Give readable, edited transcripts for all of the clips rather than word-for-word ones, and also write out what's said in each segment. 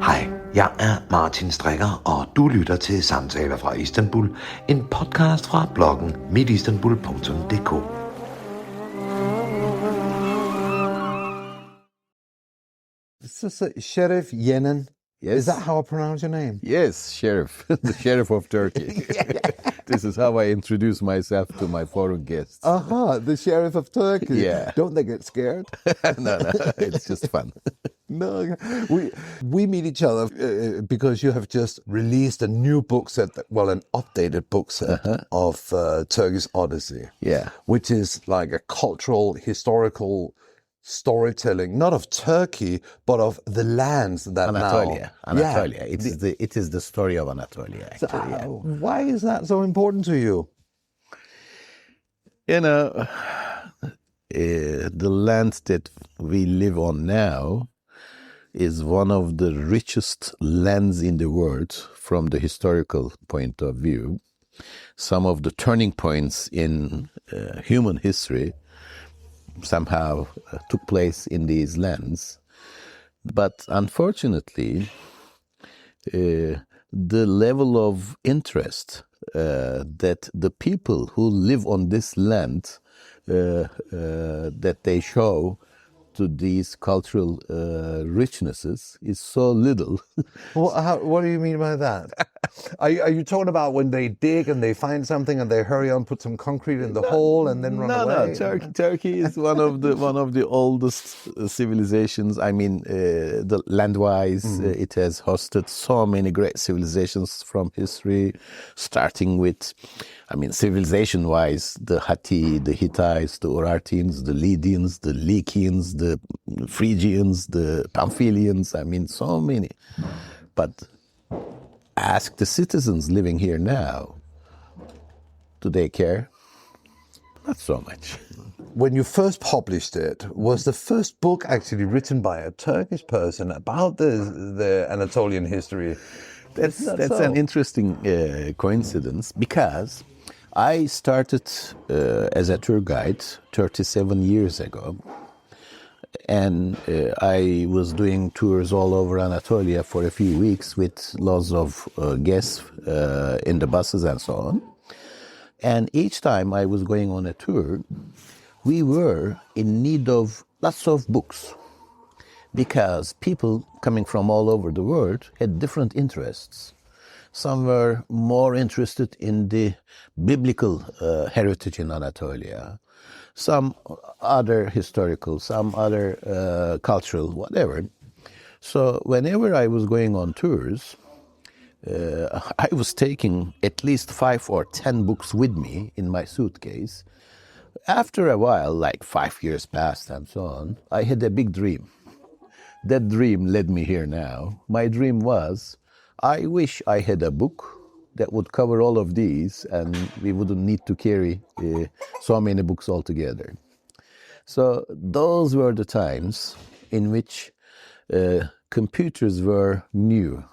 Hej, jeg er Martin Strikker, og du lytter til Samtaler fra Istanbul, en podcast fra bloggen mitistanbul.dk. So Şerif Yenen. Yes. Is that how I pronounce your name? Yes, Şerif, the Şerif of Turkey. This is how I introduce myself to my foreign guests. The Şerif of Turkey. Yeah. Don't they get scared? No, it's just fun. No, we meet each other because you have just released a new book set, an updated book set of Turkish Odyssey. Yeah. Which is like a cultural, historical storytelling, not of Turkey, but of the lands that Anatolia. now. Anatolia. It is the story of Anatolia, actually. Why is that so important to you? You know, the land that we live on now is one of the richest lands in the world from the historical point of view. Some of the turning points in human history somehow took place in these lands. But unfortunately, the level of interest that the people who live on this land that they show to these cultural richnesses is so little. What do you mean by that? Are you talking about when they dig and they find something and they hurry on, put some concrete in the hole and then run away? No. Turkey is one of the oldest civilizations. I mean, the land-wise, it has hosted so many great civilizations from history, starting with, civilization-wise, the Hatti, the Hittites, the Urartians, the Lydians, the Lycians, the Phrygians, the Pamphylians. So many. But ask the citizens living here now, do they care? Not so much. When you first published it, was the first book actually written by a Turkish person about the Anatolian history? That's an interesting coincidence, because I started as a tour guide 37 years ago. And I was doing tours all over Anatolia for a few weeks with lots of guests in the buses and so on. And each time I was going on a tour, we were in need of lots of books, because people coming from all over the world had different interests. Some were more interested in the biblical heritage in Anatolia, some other historical, some other cultural, whatever. So whenever I was going on tours, I was taking at least 5 or 10 books with me in my suitcase. After a while, like 5 years passed and so on, I had a big dream. That dream led me here now. My dream was, I wish I had a book that would cover all of these and we wouldn't need to carry so many books altogether. So those were the times in which computers were new.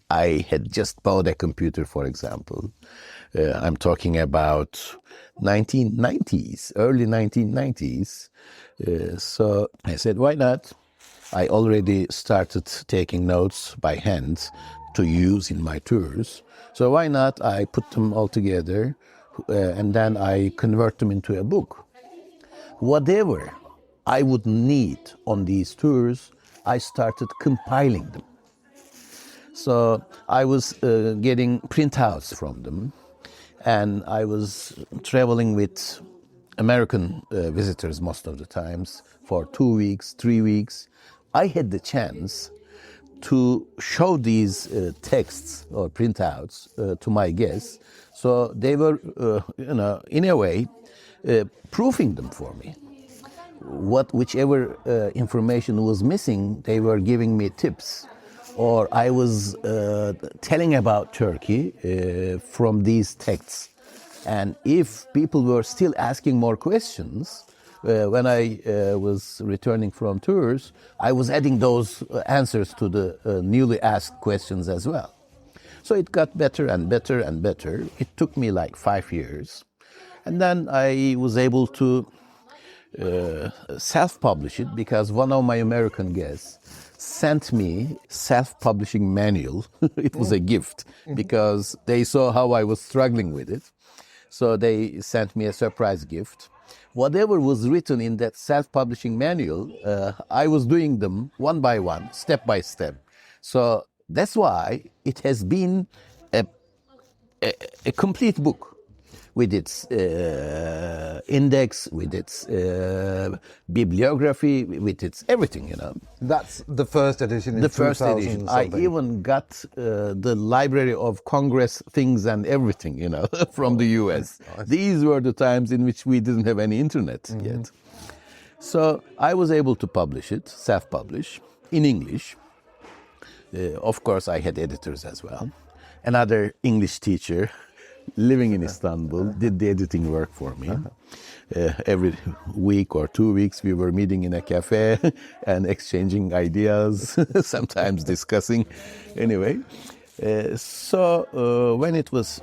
I had just bought a computer, for example. I'm talking about 1990s, early 1990s. So I said, why not? I already started taking notes by hand to use in my tours. So why not I put them all together and then I convert them into a book. Whatever I would need on these tours, I started compiling them. So I was getting printouts from them, and I was traveling with American visitors most of the times for 2 weeks, 3 weeks. I had the chance to show these texts or printouts to my guests. So they were, in a way, proofing them for me. Whichever information was missing, they were giving me tips. Or I was telling about Turkey from these texts. And if people were still asking more questions, when I was returning from tours, I was adding those answers to the newly asked questions as well. So it got better and better and better. It took me like 5 years. And then I was able to self-publish it because one of my American guests sent me self-publishing manual. It was a gift because they saw how I was struggling with it. So they sent me a surprise gift. Whatever was written in that self-publishing manual, I was doing them one by one, step by step. So that's why it has been a complete book with its index, with its bibliography, with its everything, you know. That's the first edition in The first edition. I even got the Library of Congress things and everything, you know, from the US. These were the times in which we didn't have any internet yet. So I was able to publish it, self-publish, in English. Of course, I had editors as well. Another English teacher living in Istanbul did the editing work for me. Every week or 2 weeks we were meeting in a cafe and exchanging ideas, sometimes discussing. Anyway, so when it was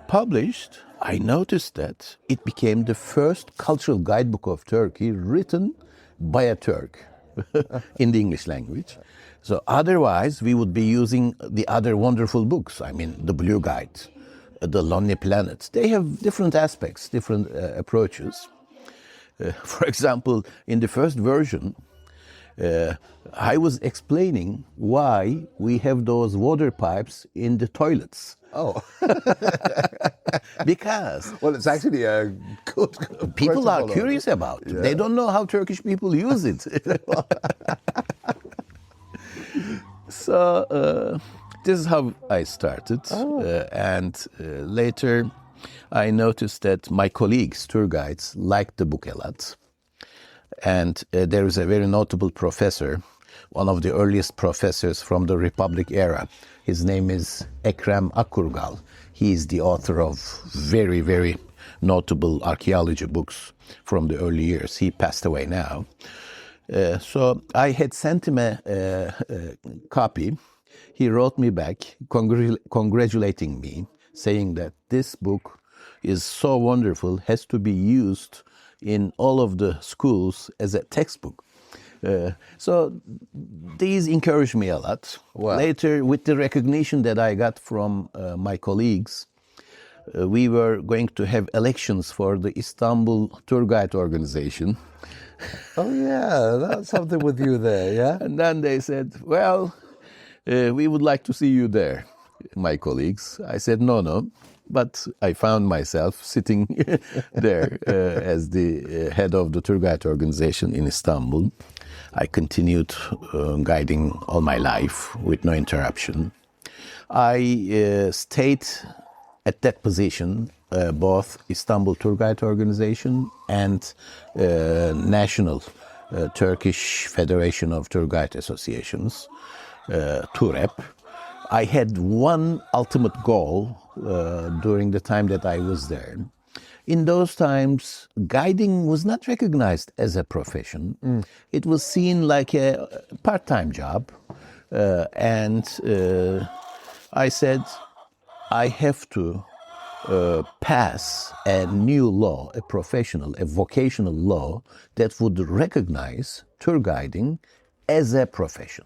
published, I noticed that it became the first cultural guidebook of Turkey written by a Turk in the English language. So otherwise we would be using the other wonderful books. I mean, the Blue Guide, the Lonely Planet. They have different aspects, different approaches. For example, in the first version, I was explaining why we have those water pipes in the toilets. Oh. Because... Well, it's actually a good people are curious about it. Yeah. They don't know how Turkish people use it. So... this is how I started, and later I noticed that my colleagues, tour guides, liked the book a lot. And there is a very notable professor, one of the earliest professors from the Republic era. His name is Ekrem Akurgal. He is the author of very, very notable archaeology books from the early years. He passed away now. So I had sent him a copy. He wrote me back, congratulating me, saying that this book is so wonderful, has to be used in all of the schools as a textbook. So these encouraged me a lot. Wow. Later, with the recognition that I got from my colleagues, we were going to have elections for the Istanbul Tour Guide Organization. Oh yeah, that's something with you there, yeah? And then they said, well... we would like to see you there, my colleagues. I said, no, but I found myself sitting there as the head of the tour guide organization in Istanbul. I continued guiding all my life with no interruption. I stayed at that position, both Istanbul Tour Guide Organization and National Turkish Federation of Tour Guide Associations. TUREP. I had one ultimate goal during the time that I was there. In those times, guiding was not recognized as a profession. It was seen like a part-time job. And I said, I have to pass a new law, a professional, a vocational law that would recognize tour guiding as a profession.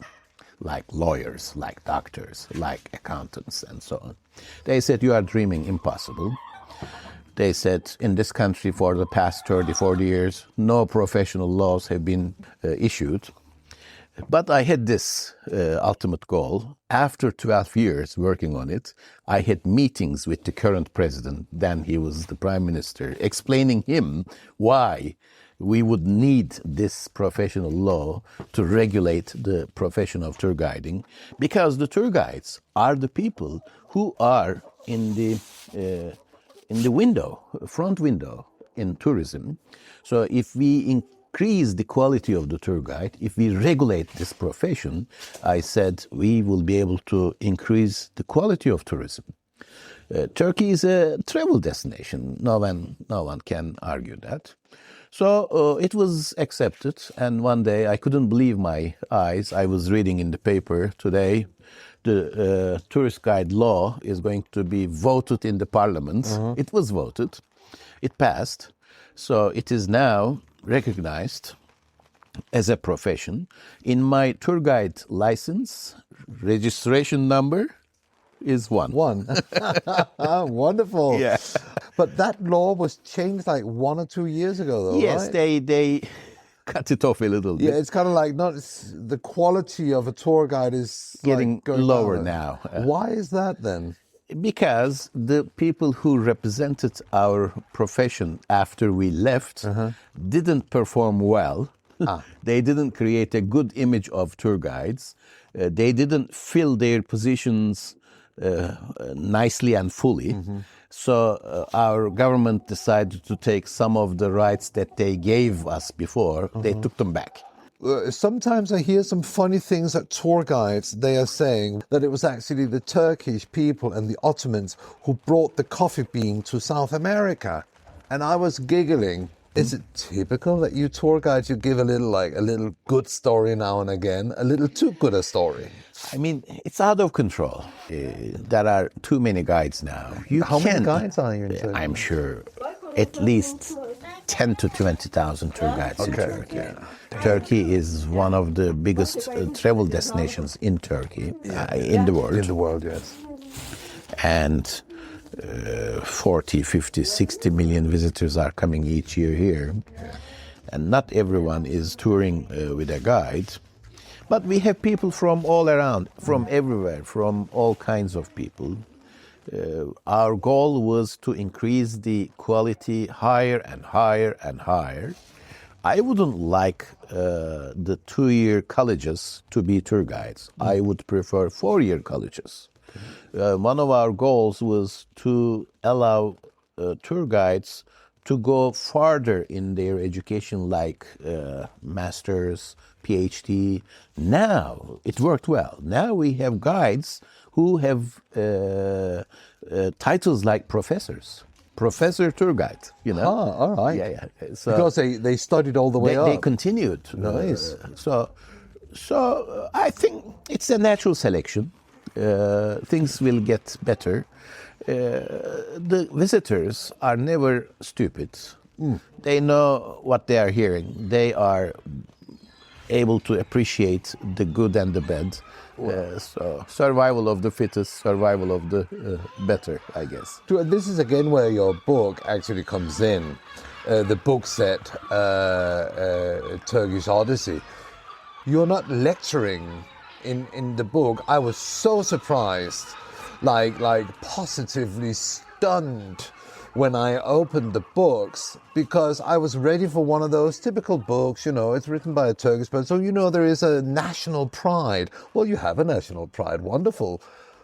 Like lawyers, like doctors, like accountants, and so on. They said, you are dreaming impossible. They said, in this country for the past 30, 40 years, no professional laws have been issued. But I had this ultimate goal. After 12 years working on it, I had meetings with the current president, then he was the prime minister, explaining him why we would need this professional law to regulate the profession of tour guiding, because the tour guides are the people who are in the window, front window in tourism. So if we increase the quality of the tour guide, if we regulate this profession, I said we will be able to increase the quality of tourism. Turkey is a travel destination. No one can argue that. So it was accepted, and one day I couldn't believe my eyes. I was reading in the paper today, the tourist guide law is going to be voted in the parliament. It was voted. It passed. So it is now recognized as a profession. In my tour guide license, registration number is 1. Wonderful. Yeah. But that law was changed like 1 or 2 years ago, though, Yes, right? they cut it off a little bit. Yeah, it's kind of like the quality of a tour guide is Getting like going lower down. now. Why is that then? Because the people who represented our profession after we left didn't perform well. They didn't create a good image of tour guides. They didn't fill their positions nicely and fully. So our government decided to take some of the rights that they gave us before. They took them back. Sometimes I hear some funny things at tour guides. They are saying that it was actually the Turkish people and the Ottomans who brought the coffee bean to South America. And I was giggling. Is it typical that you tour guides, you give a little good story now and again, a little too good a story? I mean, it's out of control. There are too many guides now. How many guides are you in Turkey? I'm sure at least 10 to 20,000 tour guides in Turkey. Yeah. Turkey is one of the biggest travel destinations in Turkey, in the world. In the world, yes. And 40, 50, 60 million visitors are coming each year here. And not everyone is touring with a guide. But we have people from all around, from everywhere, from all kinds of people. Our goal was to increase the quality higher and higher and higher. I wouldn't like the 2-year colleges to be tour guides. I would prefer 4-year colleges. One of our goals was to allow tour guides to go farther in their education, like masters, PhD. Now it worked well. Now we have guides who have titles like professors. Professor tour guide, you know. Ah, all right. Yeah. So because they studied all the way up. they continued. Nice. So I think it's a natural selection. Things will get better. The visitors are never stupid. They know what they are hearing. They are able to appreciate the good and the bad. So survival of the fittest, survival of the better, I guess. This is again where your book actually comes in. The bogsæt, Turkish Odyssey. You're not lecturing in the book. I was so surprised, like positively stunned when I opened the books, because I was ready for one of those typical books, you know, it's written by a Turkish person, so you know there is a national pride. Well, you have a national pride, wonderful,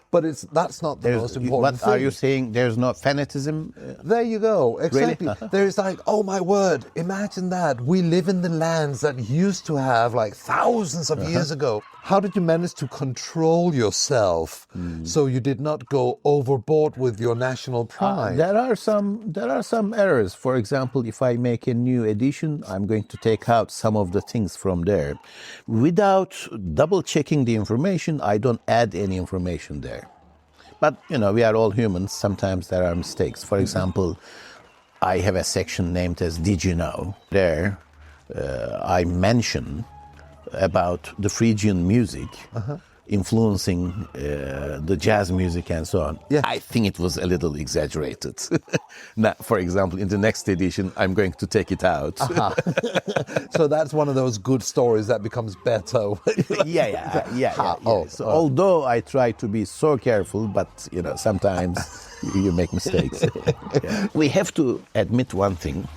but that's not the most important thing. What are you saying? There's no fanatism? There you go, exactly. Really? There's like, oh my word, imagine that. We live in the lands that used to have like thousands of years ago. How did you manage to control yourself so you did not go overboard with your national pride? There are some errors. For example, if I make a new edition, I'm going to take out some of the things from there. Without double checking the information, I don't add any information there. But, you know, we are all humans. Sometimes there are mistakes. For example, I have a section named as Did You Know? There, I mention about the Phrygian music influencing the jazz music and so on. Yeah. I think it was a little exaggerated. Now, for example, in the next edition, I'm going to take it out. So that's one of those good stories that becomes better. Yeah. So although I try to be so careful, but you know, sometimes you make mistakes. Yeah. We have to admit one thing.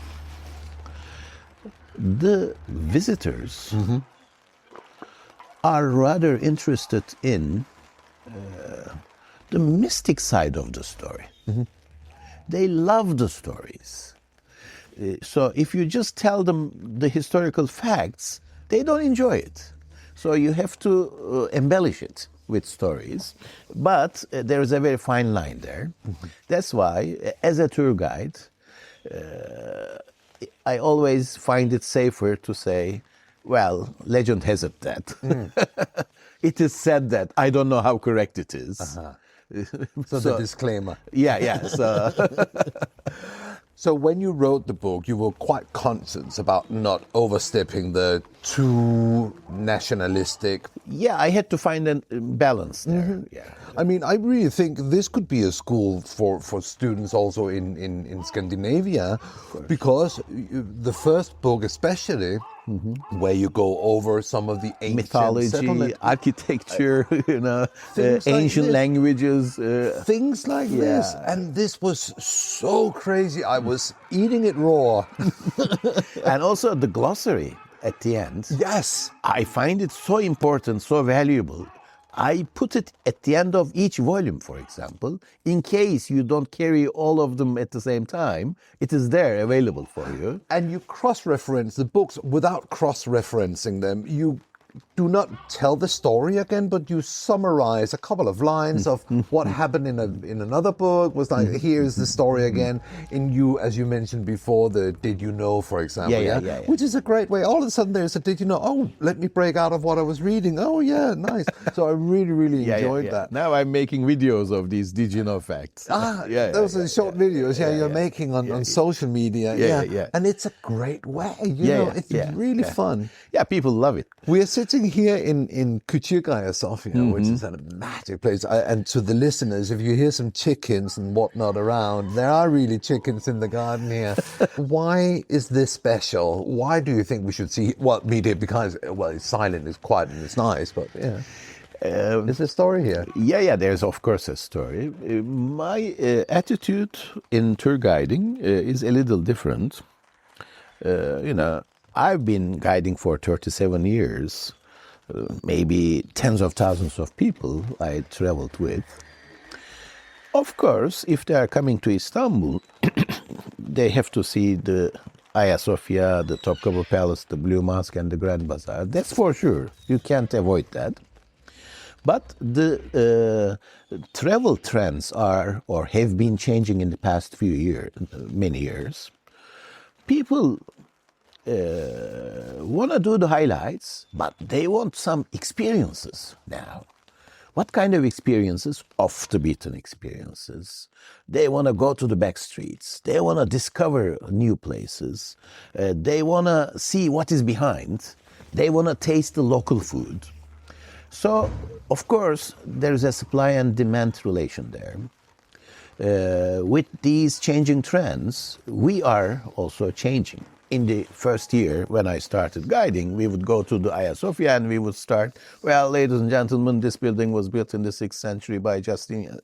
The visitors are rather interested in the mystic side of the story. They love the stories. So if you just tell them the historical facts, they don't enjoy it. So you have to embellish it with stories. But there is a very fine line there. That's why, as a tour guide, I always find it safer to say, well, legend has it that. It is said that. I don't know how correct it is. So the disclaimer. Yeah. So So when you wrote the book, you were quite conscious about not overstepping the too nationalistic. Yeah, I had to find a balance there. Yeah. I mean, I really think this could be a school for students also in Scandinavia, because the first book especially, where you go over some of the ancient Mythology, settlement, architecture, Things like ancient this. languages. things like this. And this was so crazy. I was eating it raw. And also the glossary at the end. Yes. I find it so important, so valuable. I put it at the end of each volume, for example, in case you don't carry all of them at the same time. It is there available for you. And you cross-reference the books without cross-referencing them. You do not tell the story again, but you summarize a couple of lines of what happened in another book. Was like, here's the story again. In you, as you mentioned before, the did you know, for example, Yeah. which is a great way. All of a sudden, there's a did you know? Oh, let me break out of what I was reading. Oh, yeah, nice. So I really enjoyed that. Now I'm making videos of these did you know facts. Those are short videos. You're making on social media. Yeah. And it's a great way. You know, it's really fun. Yeah, people love it. We are sitting here in Küçük Ayasofya, which is a magic place. And to the listeners, if you hear some chickens and whatnot around, there are really chickens in the garden here. Why is this special? Why do you think we should meet it? Because, well, it's silent, it's quiet, and it's nice, but yeah. There's a story here. Yeah, there's of course a story. My attitude in tour guiding is a little different. I've been guiding for 37 years, maybe tens of thousands of people I traveled with. Of course, if they are coming to Istanbul, they have to see the Ayasofya, the Topkapı Palace, the Blue Mosque, and the Grand Bazaar. That's for sure. You can't avoid that. But the travel trends are or have been changing in the past many years. People want to do the highlights, but they want some experiences now. What kind of experiences? Off the beaten experiences. They want to go to the back streets. They want to discover new places. They want to see what is behind. They want to taste the local food. So, of course, there's a supply and demand relation there. With these changing trends, we are also changing. In the first year, when I started guiding, we would go to the Ayasofya and we would start, well, ladies and gentlemen, this building was built in the 6th century by Justinian.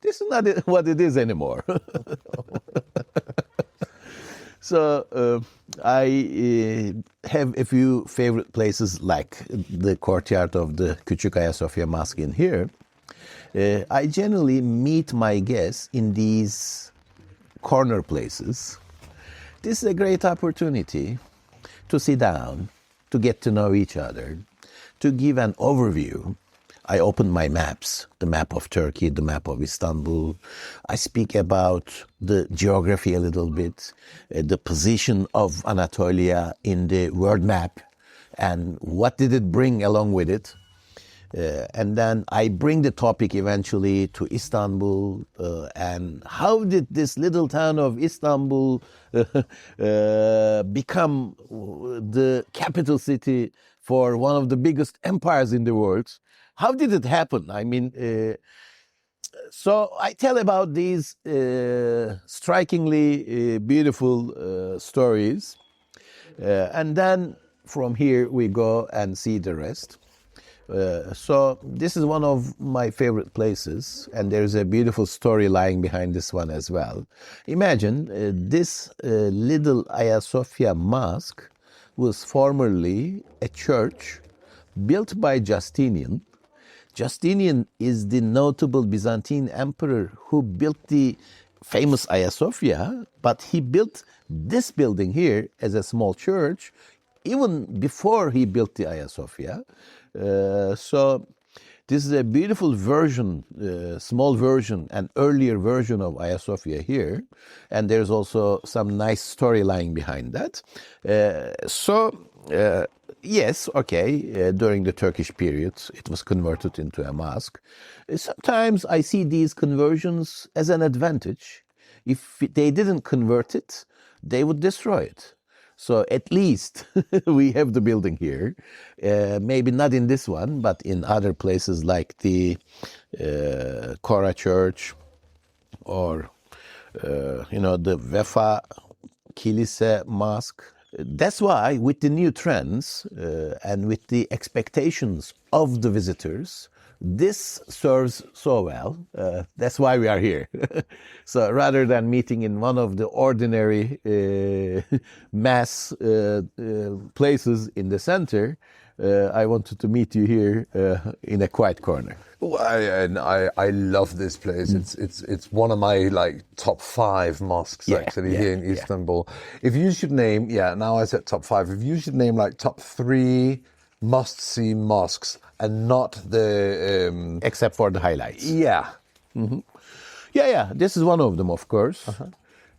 This is not what it is anymore. So I have a few favorite places like the courtyard of the Küçük Ayasofya Mosque in here. I generally meet my guests in these corner places. This is a great opportunity to sit down, to get to know each other, to give an overview. I open my maps, the map of Turkey, the map of Istanbul. I speak about the geography a little bit, the position of Anatolia in the world map, and what did it bring along with it. And then I bring the topic eventually to Istanbul, and how did this little town of Istanbul become the capital city for one of the biggest empires in the world? How did it happen? I mean, so I tell about these strikingly beautiful stories, and then from here we go and see the rest. So this is one of my favorite places, and there's a beautiful story lying behind this one as well. Imagine this little Ayasofya Mosque was formerly a church built by Justinian. Justinian is the notable Byzantine emperor who built the famous Ayasofya, but he built this building here as a small church even before he built the Ayasofya. So this is a beautiful version, small version, an earlier version of Ayasofya here. And there's also some nice story lying behind that. Yes, okay, during the Turkish period, it was converted into a mosque. Sometimes I see these conversions as an advantage. If they didn't convert it, they would destroy it. So at least we have the building here. Maybe not in this one, but in other places like the Kora Church or, the Vefa Kilise Mosque. That's why with the new trends and with the expectations of the visitors, this serves so well. That's why we are here. So rather than meeting in one of the ordinary mass places in the center, I wanted to meet you here in a quiet corner. Well, I love this place. It's one of my top 5 mosques here in Istanbul. If you should name, now I said top 5. If you should name top 3 must-see mosques and not the except for the highlights. Yeah. Mm-hmm. Yeah. This is one of them, of course. Uh-huh.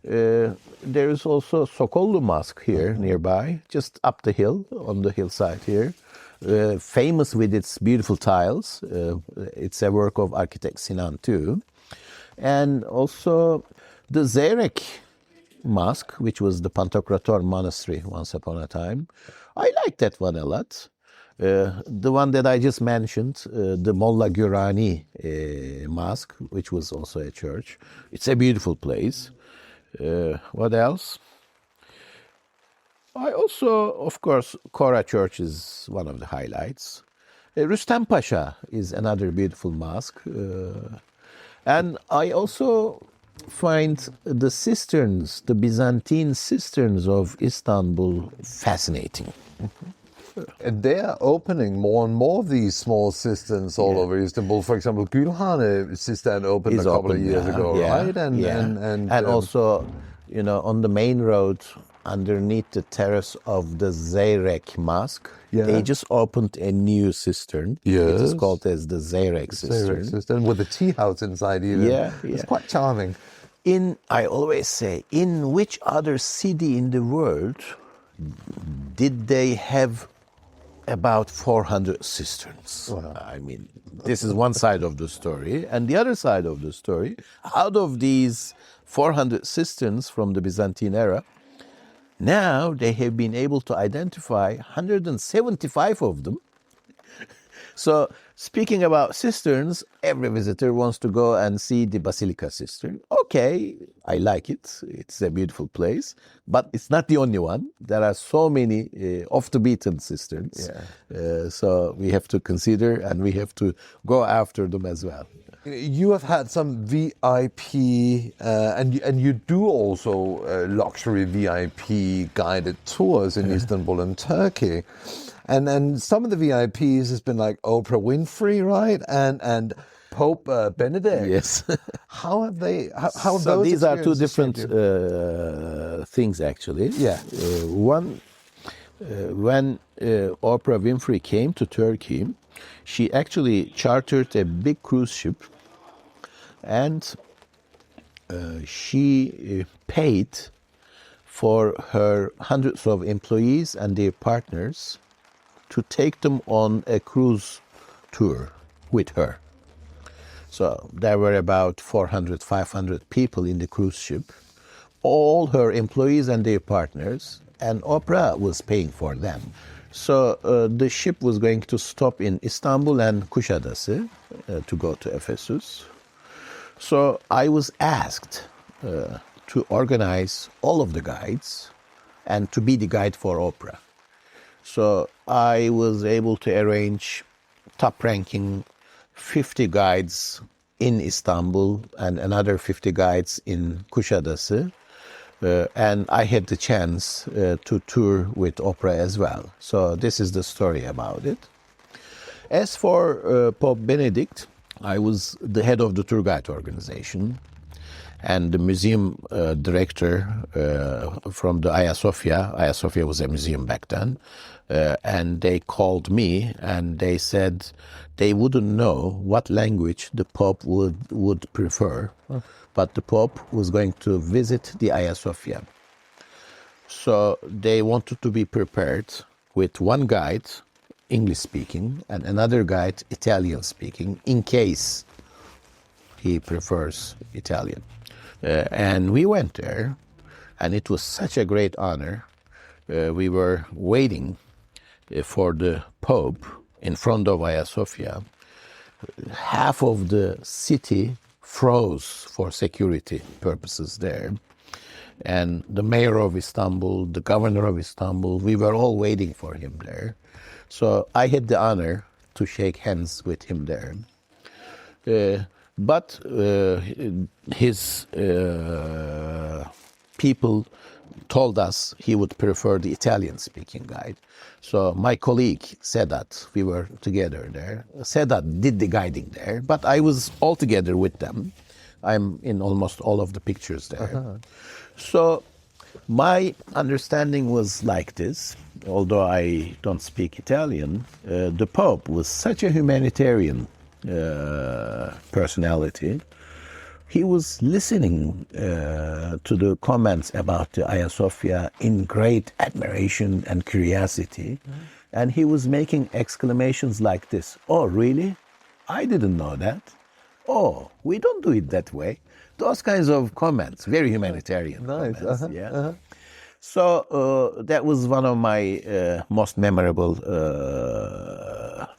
There is also Sokollu Mosque here nearby, just up the hill on the hillside here. Famous with its beautiful tiles. It's a work of architect Sinan too. And also the Zeyrek Mosque, which was the Pantokrator monastery once upon a time. I like that one a lot. The one that I just mentioned, the Molla Gürani Mosque, which was also a church. It's a beautiful place. What else? I also, of course, Kora Church is one of the highlights. Rüstem Pasha is another beautiful mosque. And I also find the cisterns, the Byzantine cisterns of Istanbul fascinating. Mm-hmm. And they are opening more and more of these small cisterns all over Istanbul. For example, Gülhane cistern opened a couple of years ago, right? And also, on the main road, underneath the terrace of the Zeyrek Mosque, they just opened a new cistern. It is called as the Zeyrek cistern. With a tea house inside even. It's quite charming. I always say, in which other city in the world did they have about 400 cisterns? Wow. I mean, this is one side of the story. And the other side of the story, out of these 400 cisterns from the Byzantine era, now they have been able to identify 175 of them. So, speaking about cisterns, every visitor wants to go and see the Basilica cistern. Okay, I like it. It's a beautiful place. But it's not the only one. There are so many off-the-beaten cisterns. So we have to consider and we have to go after them as well. You have had some VIP, and you do also luxury VIP guided tours in Istanbul and Turkey. And some of the VIPs has been like Oprah Winfrey, right? And Pope Benedict. Yes. How have they? How have so those these are two different things, actually. One, when Oprah Winfrey came to Turkey, she actually chartered a big cruise ship, and she paid for her hundreds of employees and their partners to take them on a cruise tour with her. So there were about 400, 500 people in the cruise ship, all her employees and their partners, and Oprah was paying for them. So the ship was going to stop in Istanbul and Kuşadası to go to Ephesus. So I was asked to organize all of the guides and to be the guide for Oprah. So I was able to arrange top-ranking 50 guides in Istanbul and another 50 guides in Kuşadası. And I had the chance to tour with Oprah as well. So this is the story about it. As for Pope Benedict, I was the head of the tour guide organization and the museum director from the Hagia Sophia. Hagia Sophia was a museum back then. And they called me and they said they wouldn't know what language the Pope would prefer. But the Pope was going to visit the Hagia Sophia. So they wanted to be prepared with one guide, English-speaking, and another guide, Italian-speaking, in case he prefers Italian. And we went there, and it was such a great honor. We were waiting for the Pope in front of Hagia Sophia. Half of the city froze for security purposes there. And the mayor of Istanbul, the governor of Istanbul, we were all waiting for him there. So I had the honor to shake hands with him there. But his people told us he would prefer the Italian-speaking guide. So my colleague, Sedat, we were together there. Sedat did the guiding there, but I was all together with them. I'm in almost all of the pictures there. So my understanding was like this. Although I don't speak Italian, the Pope was such a humanitarian personality. He was listening to the comments about the Hagia Sophia in great admiration and curiosity. And he was making exclamations like this. Oh, really? I didn't know that. Oh, we don't do it that way. Those kinds of comments, very humanitarian comments. So that was one of my most memorable,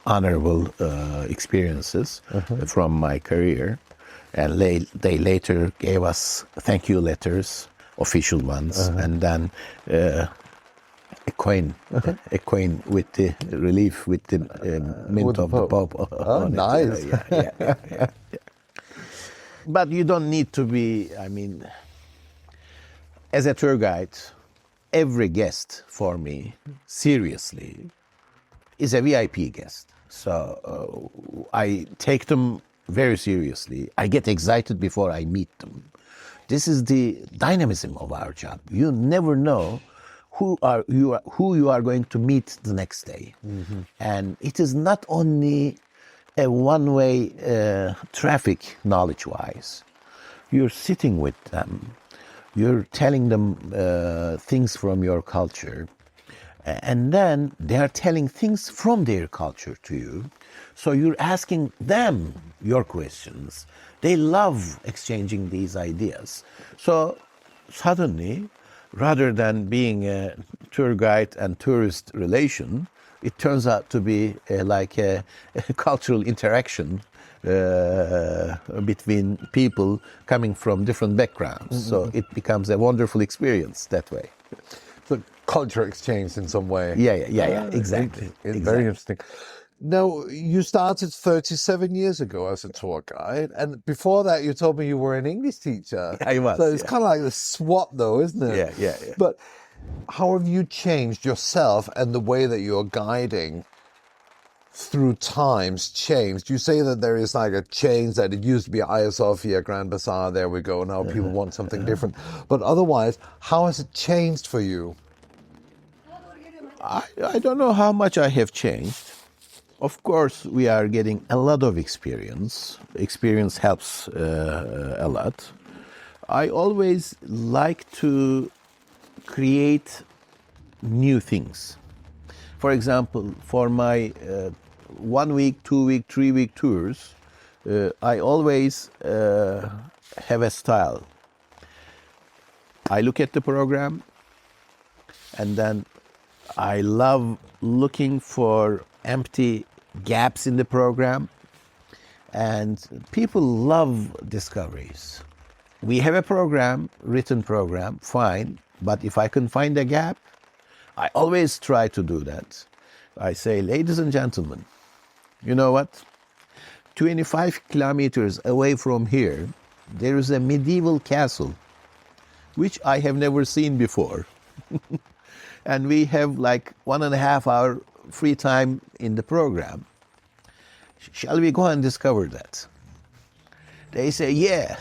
honorable experiences from my career. And they later gave us thank you letters, official ones, and then a coin with the relief with the mint with of the Pope. Oh, nice. Yeah. But you don't need to be, I mean, as a tour guide, every guest for me, seriously, is a VIP guest. So I take them very seriously. I get excited before I meet them. This is the dynamism of our job. You never know who you are going to meet the next day. And it is not only a one-way traffic knowledge-wise. You're sitting with them. You're telling them things from your culture. And then they are telling things from their culture to you. So you're asking them your questions. They love exchanging these ideas. So suddenly, rather than being a tour guide and tourist relation, it turns out to be like a cultural interaction between people coming from different backgrounds. So it becomes a wonderful experience that way. So culture exchange in some way. Yeah, exactly. Very interesting. Now, you started 37 years ago as a tour guide, and before that you told me you were an English teacher. I was. So it's kind of like the swap though, isn't it? Yeah. But how have you changed yourself and the way that you're guiding through times changed? You say that there is like a change, that it used to be Hagia Sophia, Grand Bazaar, there we go, now people want something different. But otherwise, how has it changed for you? I don't know how much I have changed. Of course, we are getting a lot of experience. Experience helps a lot. I always like to create new things. For example, for my 1 week, 2 week, 3 week tours, I always have a style. I look at the program, and then I love looking for empty gaps in the program, and people love discoveries. We have a program, written program, fine, but if I can find a gap, I always try to do that. I say, ladies and gentlemen, you know what? 25 kilometers away from here, there is a medieval castle, which I have never seen before. And we have like 1.5 hour free time in the program. Shall we go and discover that? They say, yeah.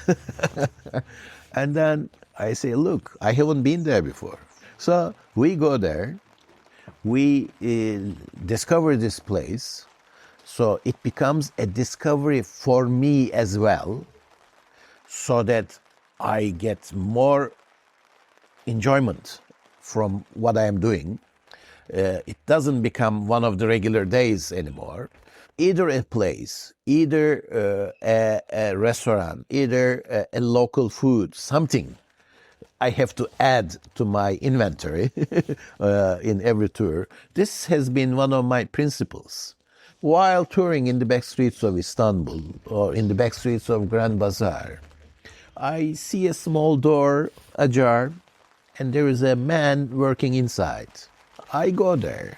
And then I say, look, I haven't been there before. So we go there, we discover this place, so it becomes a discovery for me as well, so that I get more enjoyment from what I am doing. It doesn't become one of the regular days anymore. either a place, either a restaurant, either a local food, something I have to add to my inventory in every tour. This has been one of my principles. While touring in the back streets of Istanbul or in the back streets of Grand Bazaar, I see a small door ajar and there is a man working inside. I go there,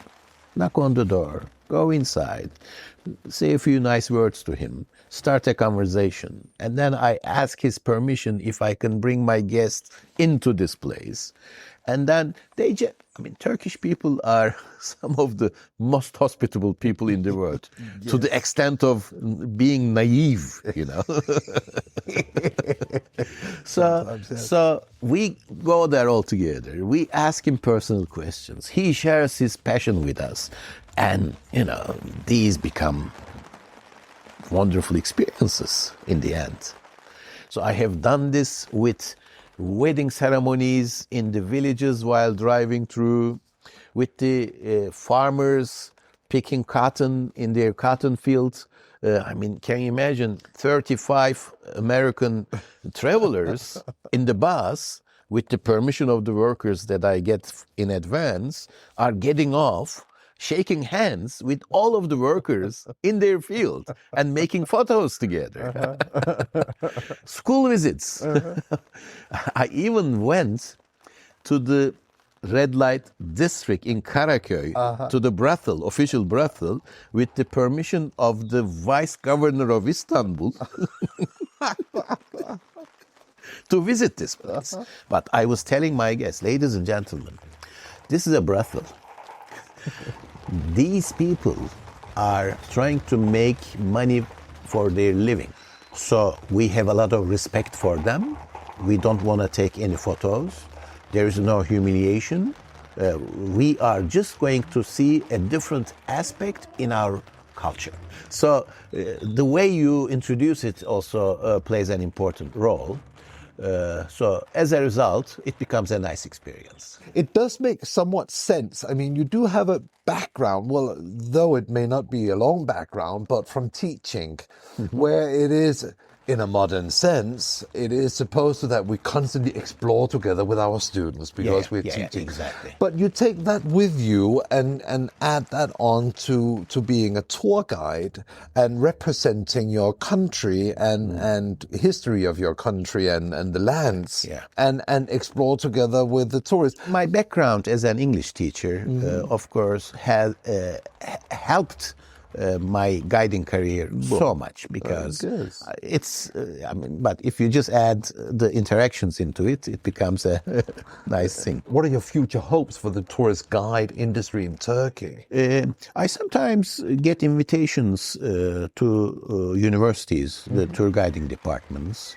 knock on the door, go inside, say a few nice words to him, start a conversation, and then I ask his permission if I can bring my guests into this place. And then Turkish people are some of the most hospitable people in the world, yes, to the extent of being naive, you know. So we go there all together. We ask him personal questions. He shares his passion with us. And, these become wonderful experiences in the end. So I have done this with wedding ceremonies in the villages while driving through, with the farmers picking cotton in their cotton fields. Can you imagine 35 American travelers in the bus, with the permission of the workers that I get in advance, are getting off, shaking hands with all of the workers in their field and making photos together. School visits. I even went to the red light district in Karaköy, to the brothel, official brothel, with the permission of the vice governor of Istanbul to visit this place. But I was telling my guests, ladies and gentlemen, this is a brothel. These people are trying to make money for their living. So we have a lot of respect for them. We don't want to take any photos. There is no humiliation. We are just going to see a different aspect in our culture. So the way you introduce it also plays an important role. So as a result, it becomes a nice experience. It does make somewhat sense. You do have a background, well, though it may not be a long background, but from teaching, where it is, in a modern sense, it is supposed to that we constantly explore together with our students because we're teaching. Yeah, exactly. But you take that with you and add that on to being a tour guide and representing your country and history of your country and the lands, and explore together with the tourists. My background as an English teacher, of course, has helped my guiding career so much, because it's, but if you just add the interactions into it, it becomes a nice thing. What are your future hopes for the tourist guide industry in Turkey? I sometimes get invitations to universities, the tour guiding departments.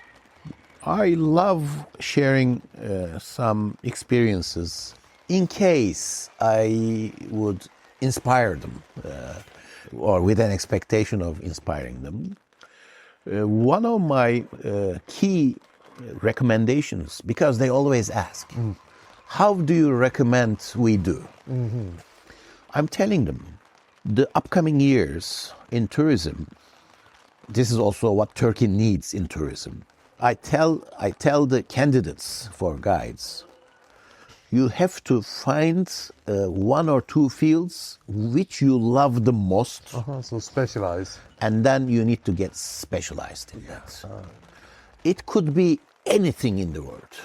I love sharing some experiences in case I would inspire them. Or with an expectation of inspiring them. One of my key recommendations, because they always ask, how do you recommend we do? I'm telling them, the upcoming years in tourism, this is also what Turkey needs in tourism. I tell the candidates for guides, you have to find one or two fields which you love the most. So specialize. And then you need to get specialized in that. It could be anything in the world.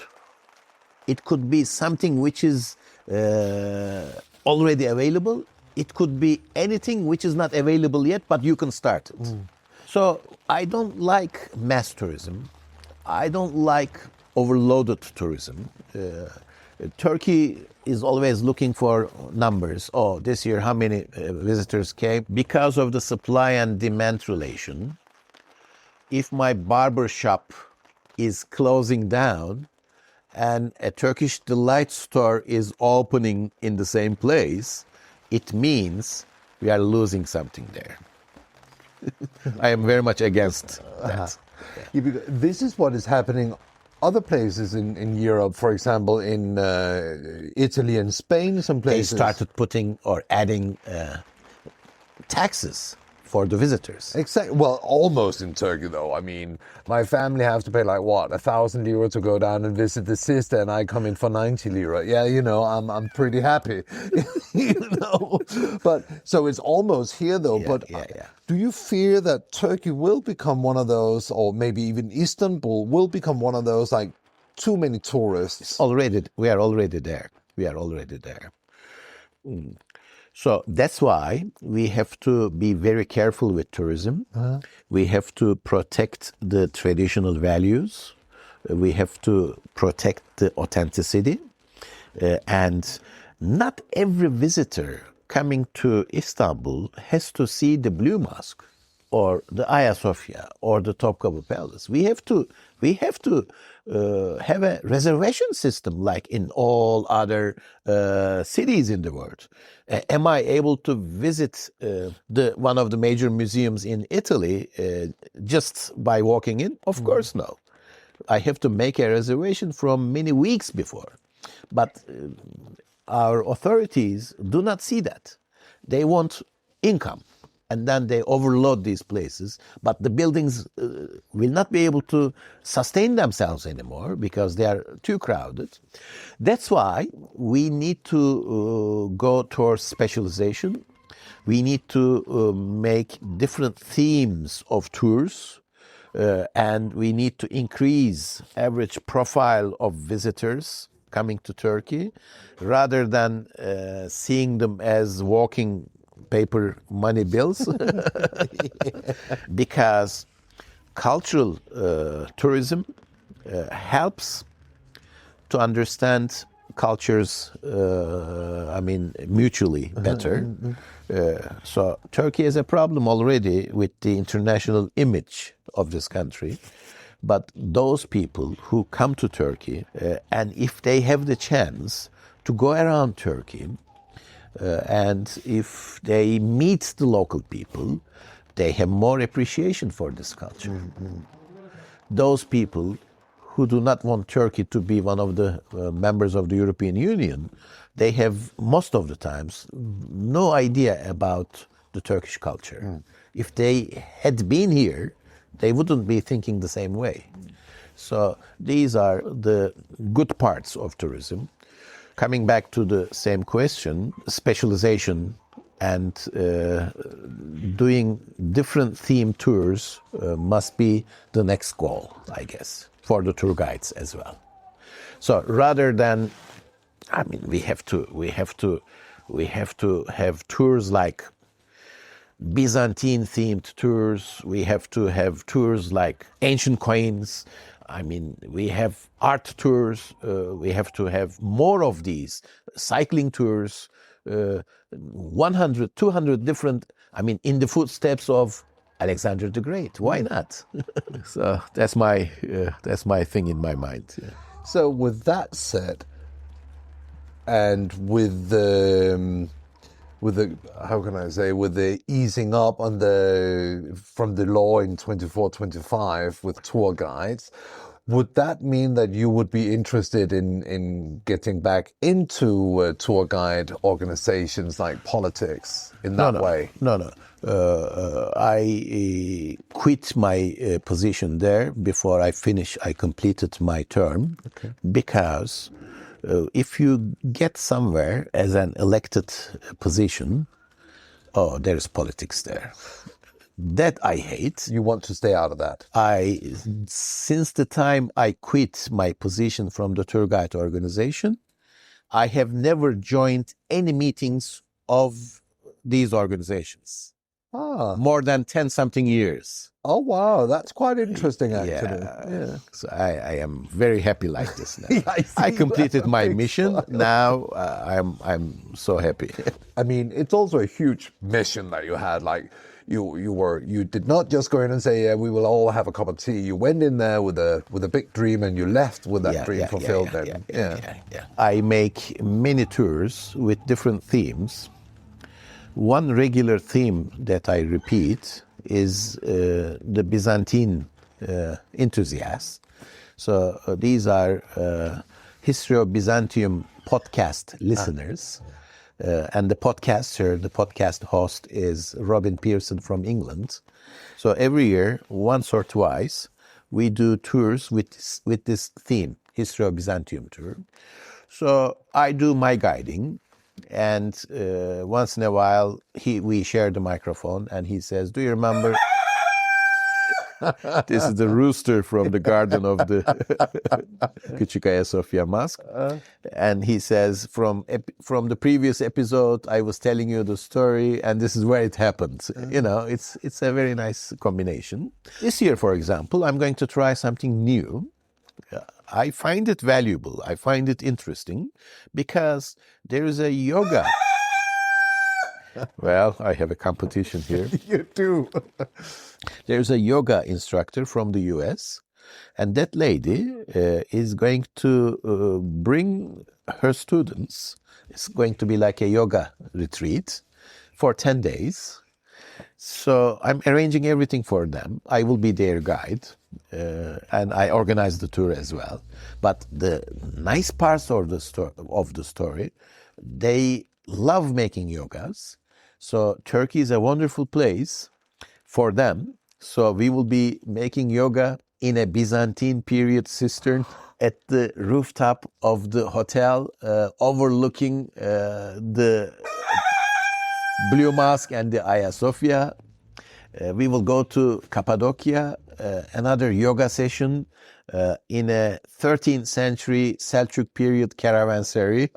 It could be something which is already available. It could be anything which is not available yet, but you can start it. So I don't like mass tourism. I don't like overloaded tourism. Turkey is always looking for numbers. Oh, this year how many visitors came? Because of the supply and demand relation, if my barber shop is closing down and a Turkish delight store is opening in the same place, it means we are losing something there. I am very much against that. This is what is happening other places in Europe, for example, in Italy and Spain, some places. They started putting or adding taxes for the visitors. Exactly. Well, almost in Turkey, though. I mean, my family have to pay like what, 1,000 lira to go down and visit the sister, and I come in for 90 lira. Yeah, I'm pretty happy. But so it's almost here, though. Do you fear that Turkey will become one of those, or maybe even Istanbul will become one of those, like too many tourists? We are already there. So that's why we have to be very careful with tourism. We have to protect the traditional values. We have to protect the authenticity. And not every visitor coming to Istanbul has to see the Blue Mosque or the Hagia Sophia or the Topkapı Palace. We have to have a reservation system like in all other cities in the world. Am I able to visit one of the major museums in Italy just by walking in? Of course, no. I have to make a reservation from many weeks before. But our authorities do not see that. They want income. And then they overload these places, but the buildings will not be able to sustain themselves anymore because they are too crowded. That's why we need to go towards specialization. We need to make different themes of tours, and we need to increase average profile of visitors coming to Turkey, rather than seeing them as walking paper money bills. Because cultural tourism helps to understand cultures, mutually better. So Turkey has a problem already with the international image of this country. But those people who come to Turkey, and if they have the chance to go around Turkey, and if they meet the local people, they have more appreciation for this culture. Those people who do not want Turkey to be one of the members of the European Union, they have most of the times no idea about the Turkish culture. If they had been here, they wouldn't be thinking the same way. So these are the good parts of tourism. Coming back to the same question, specialization and doing different theme tours must be the next goal, I guess, for the tour guides as well. So rather than, we have to have tours like Byzantine themed tours. We have to have tours like ancient coins. We have art tours. We have to have more of these cycling tours. 100, 200 different. In the footsteps of Alexander the Great. Why not? So that's my thing in my mind. Yeah. So with that said, and with the easing up from the law in 24-25 with tour guides, would that mean that you would be interested in getting back into tour guide organizations like politics in that way? No. I quit my position there before I completed my term, because if you get somewhere as an elected position, there is politics there. That I hate. You want to stay out of that? Since the time I quit my position from the tour guide organization, I have never joined any meetings of these organizations. More than 10-something years. Oh, wow. That's quite interesting, actually. Yeah. So I am very happy like this now. I completed my mission. Now I'm so happy. It's also a huge mission that you had. Like you did not just go in and say, yeah, we will all have a cup of tea. You went in there with a big dream, and you left with that dream fulfilled. I make many tours with different themes. One regular theme that I repeat is the Byzantine enthusiasts. So these are History of Byzantium podcast listeners. And the podcast host is Robin Pearson from England. So every year, once or twice, we do tours with this theme, History of Byzantium tour. So I do my guiding, and once in a while we share the microphone, and he says, "Do you remember?" This is the rooster from the garden of the Küçük Ayasofya Mosque. And he says, from the previous episode, I was telling you the story, and this is where it happened. You know, it's a very nice combination. This year, for example, I'm going to try something new. I find it valuable. I find it interesting because there is a yoga. Well, I have a competition here. You do. There's a yoga instructor from the US, and that lady is going to bring her students. It's going to be like a yoga retreat for 10 days. So I'm arranging everything for them. I will be their guide, and I organize the tour as well. But the nice parts of the story, they love making yogas. So Turkey is a wonderful place for them. So we will be making yoga in a Byzantine period cistern at the rooftop of the hotel, overlooking the Blue Mosque and the Ayasofya. We will go to Cappadocia, another yoga session in a 13th century Selçuk period caravanserai.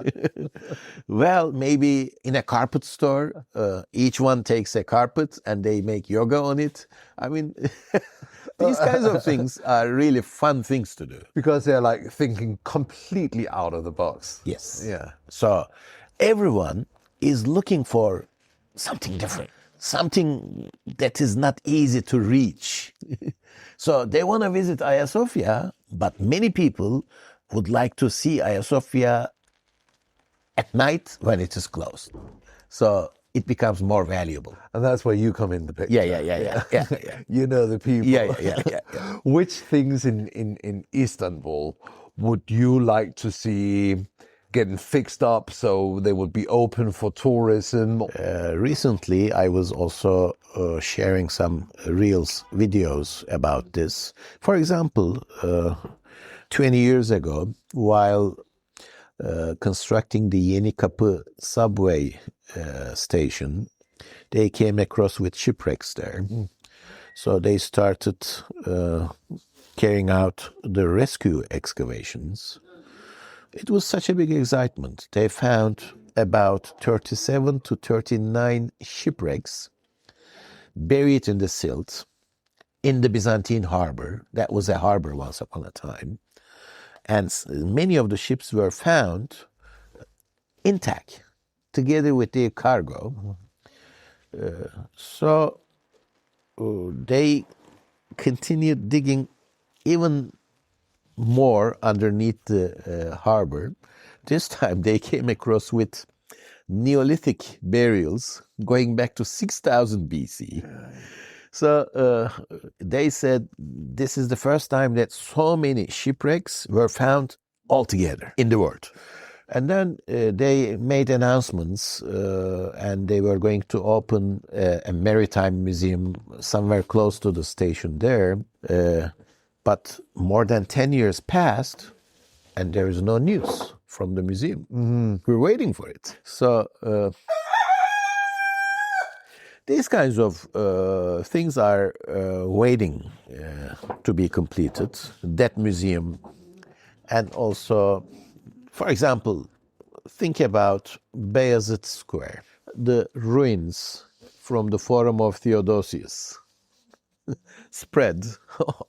Well, maybe in a carpet store, each one takes a carpet and they make yoga on it. I mean, these kinds of things are really fun things to do. Because they're like thinking completely out of the box. Yes. Yeah. So everyone is looking for something different, something that is not easy to reach. So they want to visit Ayasofya, but many people would like to see Ayasofya at night when it is closed. So it becomes more valuable. And that's where you come in the picture. Yeah. You know the people. Yeah. Which things in Istanbul would you like to see getting fixed up so they would be open for tourism? Recently, I was also sharing some videos about this. For example, 20 years ago, while constructing the Yenikapı subway station, they came across with shipwrecks there. So they started carrying out the rescue excavations. It was such a big excitement. They found about 37 to 39 shipwrecks buried in the silt in the Byzantine harbor. That was a harbor once upon a time. And many of the ships were found intact, together with their cargo. So they continued digging even more underneath the harbor. This time they came across with Neolithic burials going back to 6000 BC. So they said this is the first time that so many shipwrecks were found all together in the world. And then they made announcements and they were going to open a maritime museum somewhere close to the station there. But more than 10 years passed and there is no news from the museum. We're waiting for it. So these kinds of things are waiting to be completed. That museum, and also, for example, think about Beyazıt Square, the ruins from the Forum of Theodosius spread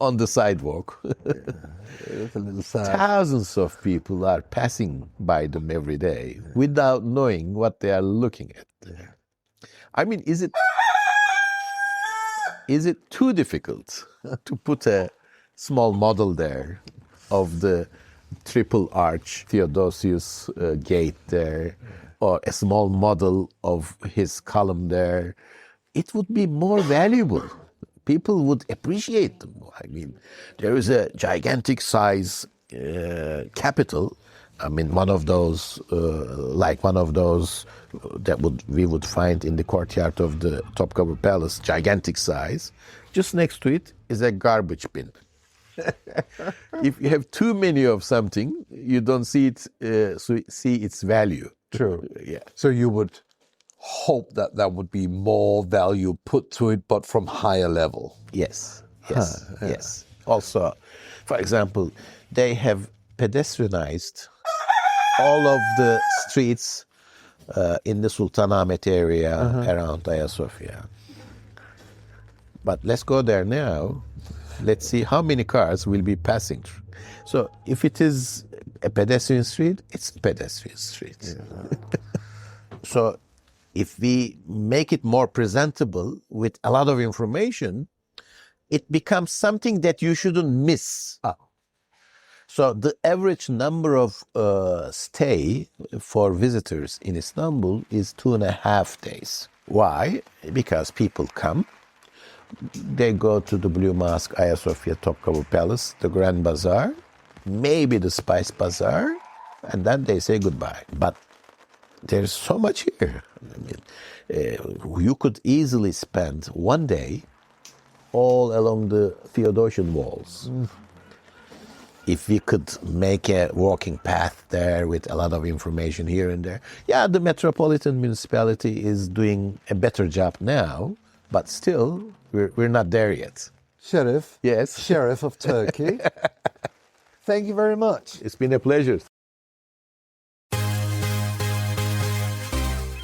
on the sidewalk. It's a little sad. Thousands of people are passing by them every day without knowing what they are looking at. I mean, is it too difficult to put a small model there of the triple arch Theodosius gate there, or a small model of his column there? It would be more valuable. People would appreciate them. I mean, there is a gigantic size capital I mean, one of those that we would find in the courtyard of the Topkapı Palace, gigantic size. Just next to it is a garbage bin. If you have too many of something, you don't see its value. True. Yeah. So you would hope that there would be more value put to it, but from higher level. Yes. Yes. Also, for example, they have pedestrianized all of the streets in the Sultanahmet area around Ayasofya. But let's go there now. Let's see how many cars will be passing through. So if it is a pedestrian street, it's a pedestrian street. Yeah. So if we make it more presentable with a lot of information, it becomes something that you shouldn't miss. So the average number of stay for visitors in Istanbul is 2.5 days. Why? Because people come, they go to the Blue Mosque, Ayasofya, Topkapı Palace, the Grand Bazaar, maybe the Spice Bazaar, and then they say goodbye. But there's so much here. I mean, you could easily spend one day all along the Theodosian walls. If we could make a walking path there with a lot of information here and there. Yeah, the metropolitan municipality is doing a better job now, but still, we're not there yet. Şerif. Yes. Şerif of Turkey. Thank you very much. It's been a pleasure.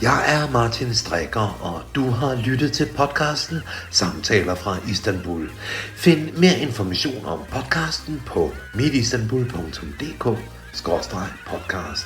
Jeg er Martin Strikker, og du har lyttet til podcasten Samtaler fra Istanbul. Find mere information om podcasten på mitistanbul.dk/podcast.